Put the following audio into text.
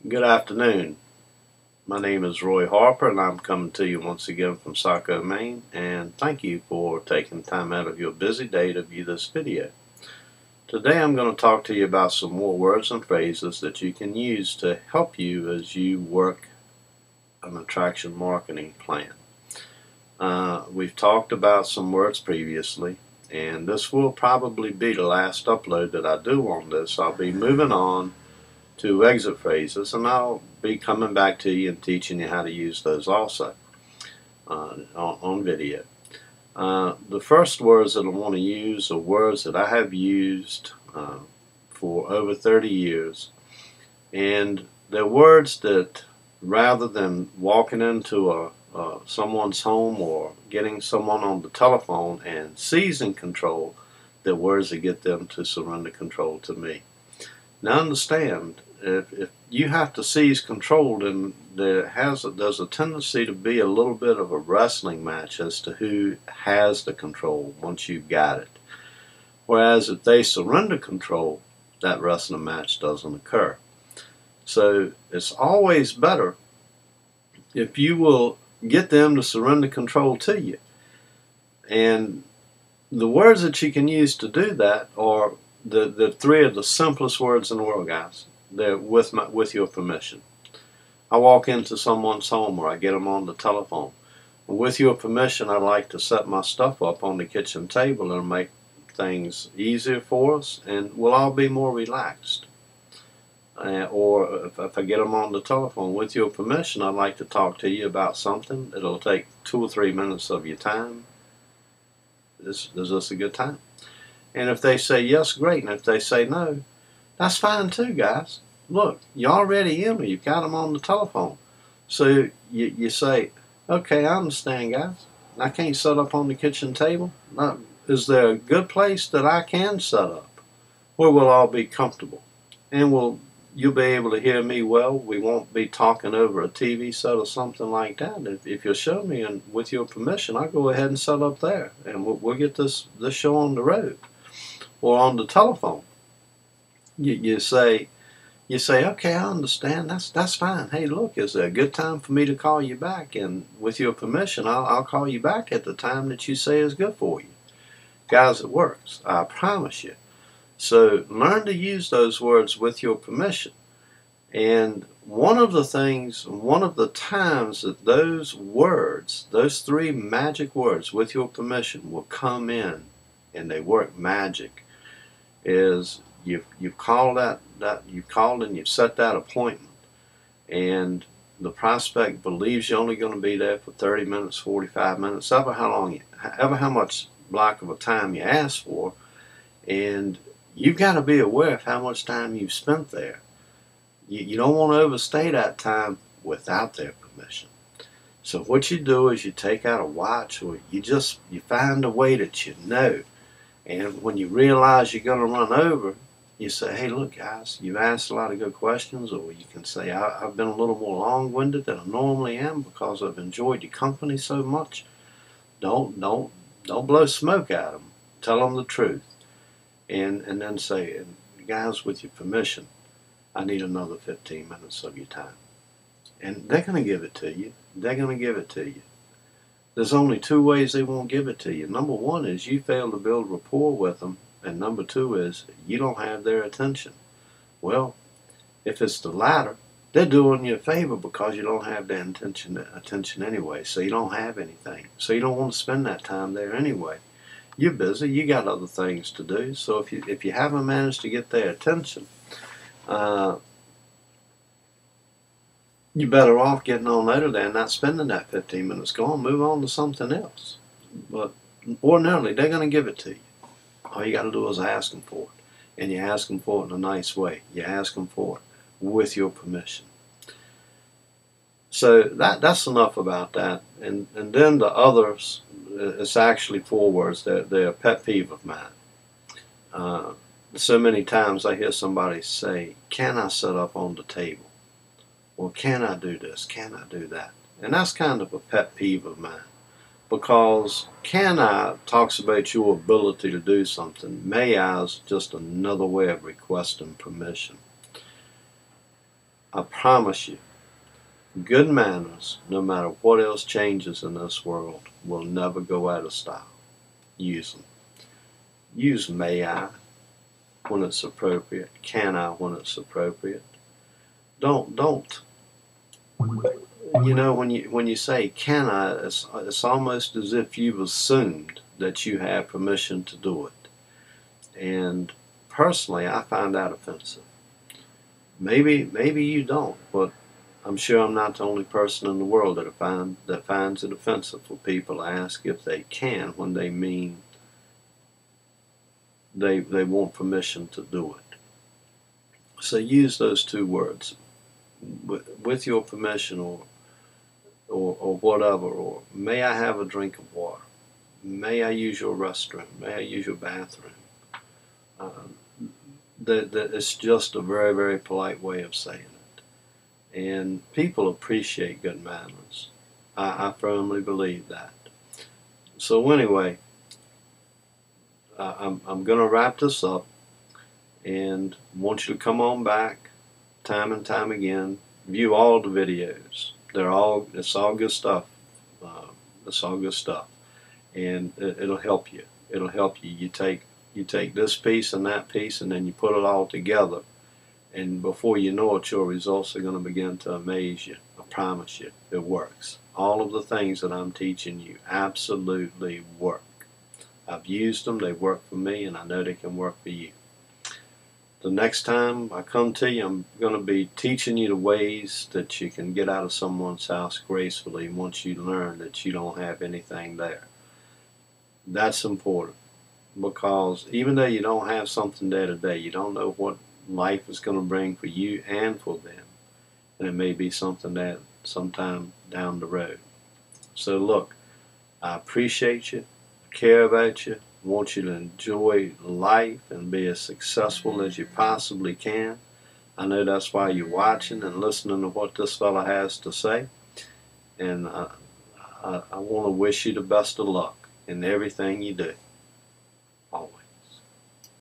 Good afternoon. My name is Roy Harper, and I'm coming to you once again from Saco, Maine. And thank you for taking time out of your busy day to view this video. Today I'm going to talk to you about some more words and phrases that you can use to help you as you work an attraction marketing plan. We've talked about some words previously, and this will probably be the last upload that I do on this. I'll be moving on to exit phrases, and I'll be coming back to you and teaching you how to use those also on video. The first words that I want to use are words that I have used for over 30 years, and they're words that rather than walking into someone's home or getting someone on the telephone and seizing control, they're words that get them to surrender control to me. Now understand, if you have to seize control, then there's a tendency to be a little bit of a wrestling match as to who has the control once you've got it. Whereas if they surrender control, that wrestling match doesn't occur. So it's always better if you will get them to surrender control to you. And the words that you can use to do that are the three of the simplest words in the world, guys. They're with your permission. I walk into someone's home or I get them on the telephone. With your permission, I like to set my stuff up on the kitchen table and make things easier for us, and we'll all be more relaxed. Or if I get them on the telephone, with your permission, I'd like to talk to you about something. It'll take 2 or 3 minutes of your time. Is this a good time? And if they say yes, great. And if they say no, that's fine too, guys. Look, you already in, you've got them on the telephone. So you say, okay, I understand, guys. I can't set up on the kitchen table. Is there a good place that I can set up where we'll all be comfortable? And you'll be able to hear me well. We won't be talking over a TV set or something like that. If you'll show me, and with your permission, I'll go ahead and set up there, and we'll get this show on the road. Or on the telephone, you say, okay, I understand. That's fine. Hey, look, is there a good time for me to call you back? And with your permission, I'll call you back at the time that you say is good for you. Guys, it works. I promise you. So learn to use those words with your permission. And one of the times that those words, those three magic words, with your permission, will come in and they work magic, is you've called and you've set that appointment, and the prospect believes you're only going to be there for 30 minutes, 45 minutes, ever how much block of a time you ask for, and you've got to be aware of how much time you've spent there. You don't want to overstay that time without their permission. So what you do is you take out a watch, or you find a way that you know. And when you realize you're going to run over, you say, hey, look, guys, you've asked a lot of good questions. Or you can say, I've been a little more long-winded than I normally am because I've enjoyed your company so much. Don't blow smoke at them. Tell them the truth. And then say, guys, with your permission, I need another 15 minutes of your time. And they're going to give it to you. They're going to give it to you. There's only two ways they won't give it to you. Number one is you fail to build rapport with them, and number two is you don't have their attention. Well, if it's the latter, they're doing you a favor because you don't have their attention anyway, so you don't have anything. So you don't want to spend that time there anyway. You're busy. You got other things to do. So if you haven't managed to get their attention, you're better off getting on out of there and not spending that 15 minutes. Go on, move on to something else. But ordinarily, they're going to give it to you. All you got to do is ask them for it. And you ask them for it in a nice way. You ask them for it with your permission. So that's enough about that. And then the others, it's actually 4 words. They're a pet peeve of mine. So many times I hear somebody say, can I set up on the table? Well, can I do this? Can I do that? And that's kind of a pet peeve of mine, because can I talks about your ability to do something. May I is just another way of requesting permission. I promise you, good manners, no matter what else changes in this world, will never go out of style. Use them. Use may I when it's appropriate. Can I when it's appropriate. Don't. You know, when you say can I, it's almost as if you've assumed that you have permission to do it. And personally, I find that offensive. Maybe you don't, but I'm sure I'm not the only person in the world that finds it offensive for people to ask if they can when they mean they want permission to do it. So use those two words, with your permission, or whatever, or may I have a drink of water? May I use your restroom? May I use your bathroom? That it's just a very, very polite way of saying it. And people appreciate good manners. I firmly believe that. So anyway, I'm going to wrap this up and want you to come on back time and time again. View all the videos. It's all good stuff. It's all good stuff, and it'll help you. It'll help you. You take this piece and that piece, and then you put it all together, and before you know it, your results are going to begin to amaze you. I promise you, it works. All of the things that I'm teaching you absolutely work. I've used them. They work for me, and I know they can work for you. The next time I come to you, I'm going to be teaching you the ways that you can get out of someone's house gracefully once you learn that you don't have anything there. That's important, because even though you don't have something there today, you don't know what life is going to bring for you and for them. And it may be something that sometime down the road. So look, I appreciate you, care about you, want you to enjoy life and be as successful as you possibly can. I know that's why you're watching and listening to what this fella has to say. And I want to wish you the best of luck in everything you do. Always.